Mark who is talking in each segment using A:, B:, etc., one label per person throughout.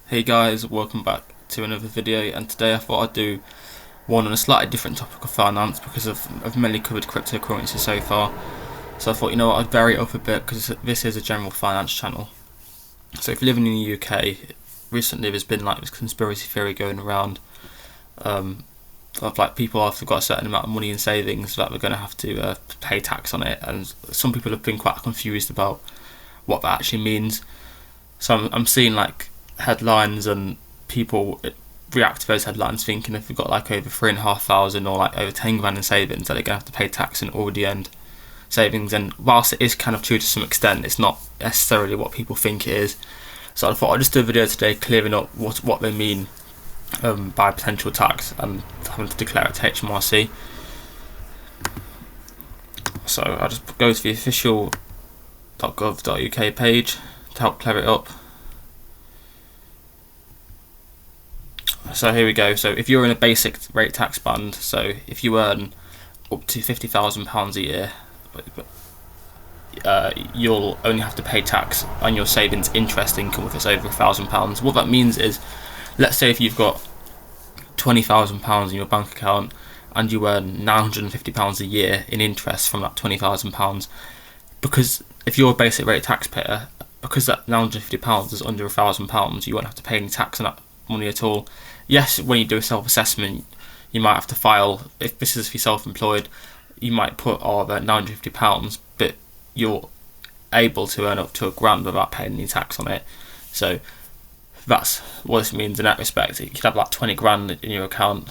A: Hey guys, welcome back to another video, and today I thought I'd do one on a slightly different topic of finance because I've mainly covered cryptocurrency so far. So I thought, you know what, I'd vary it up a bit because this is a general finance channel. So if you're living in the UK, recently there's been like this conspiracy theory going around of like people after got a certain amount of money in savings that they're going to have to pay tax on it, and some people have been quite confused about what that actually means. So I'm seeing like headlines and people react to those headlines thinking if they've got like over 3,500 or like over 10 grand in savings that they're going to have to pay tax on already earned savings. And whilst it is kind of true to some extent, it's not necessarily what people think it is. So I thought I'd just do a video today clearing up what they mean by potential tax and having to declare it to HMRC. So I'll just go to the official .gov.uk page to help clear it up. So here we go. So if you're in a basic rate tax band, so if you earn up to £50,000 a year, you'll only have to pay tax on your savings interest income if it's over £1,000. What that means is, let's say if you've got £20,000 in your bank account and you earn £950 a year in interest from that £20,000, because if you're a basic rate taxpayer, because that £950 is under £1,000, you won't have to pay any tax on that money at all. Yes, when you do a self-assessment, you might have to file, if this is for self-employed, you might put that £950, but you're able to earn up to £1,000 without paying any tax on it. So that's what this means in that respect. You could have like 20 grand in your account,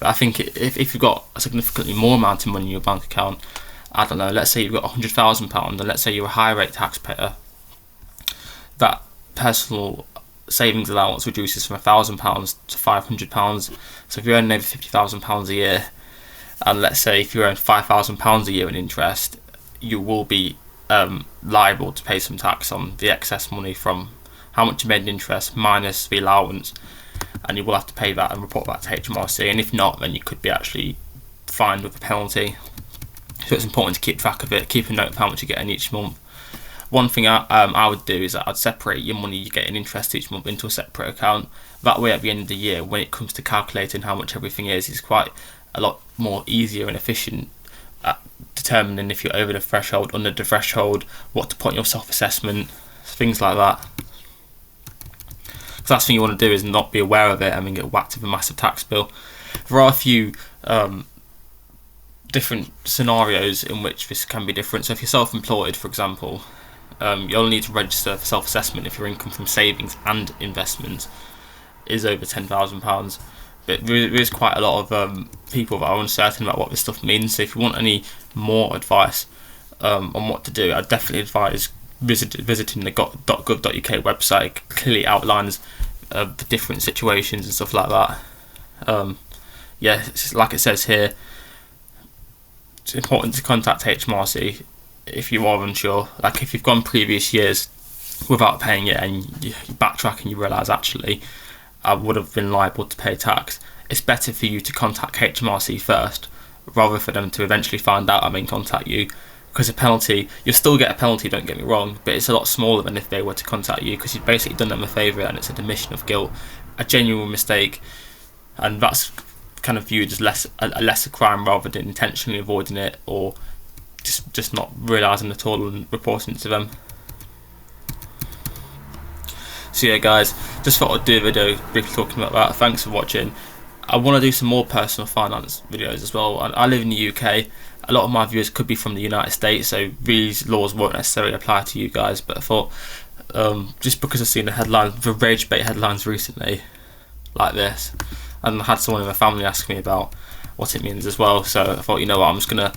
A: but I think if you've got a significantly more amount of money in your bank account, I don't know, let's say you've got £100,000 and let's say you're a high rate taxpayer, that personal savings allowance reduces from £1,000 to £500. So if you're earning over £50,000 a year, and let's say if you earn £5,000 a year in interest, you will be liable to pay some tax on the excess money from how much you made in interest minus the allowance, and you will have to pay that and report that to HMRC. And if not, then you could be actually fined with a penalty. So it's important to keep track of it, keep a note of how much you get in each month. One thing I would do is that I'd separate your money you get in interest each month into a separate account. That way at the end of the year, when it comes to calculating how much everything is, it's quite a lot more easier and efficient at determining if you're over the threshold, under the threshold, what to put in your self-assessment, things like that. The last thing you want to do is not be aware of it and then get whacked with a massive tax bill. There are a few different scenarios in which this can be different. So if you're self-employed, for example, you only need to register for self-assessment if your income from savings and investments is over £10,000. But there is quite a lot of people that are uncertain about what this stuff means. So if you want any more advice on what to do, I'd definitely advise visiting the .gov.uk website. It clearly outlines the different situations and stuff like that. It's like it says here, it's important to contact HMRC if you are unsure. Like if you've gone previous years without paying it and you backtrack and you realise actually I would have been liable to pay tax, it's better for you to contact HMRC first rather for them to eventually find out and then contact you, because a penalty, you'll still get a penalty, don't get me wrong, but it's a lot smaller than if they were to contact you, because you've basically done them a favour and it's an admission of guilt, a genuine mistake, and that's kind of viewed as a lesser crime rather than intentionally avoiding it or just not realising at all and reporting it to them. So yeah guys, just thought I'd do a video briefly talking about that. Thanks for watching. I want to do some more personal finance videos as well. I live in the UK. A lot of my viewers could be from the United States, so these laws won't necessarily apply to you guys, but I thought just because I've seen the rage bait headlines recently like this, and I had someone in my family ask me about what it means as well, so I thought, you know what, I'm just gonna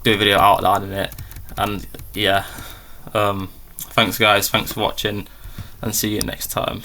A: do a video outlining it. And yeah, thanks guys, thanks for watching, and see you next time.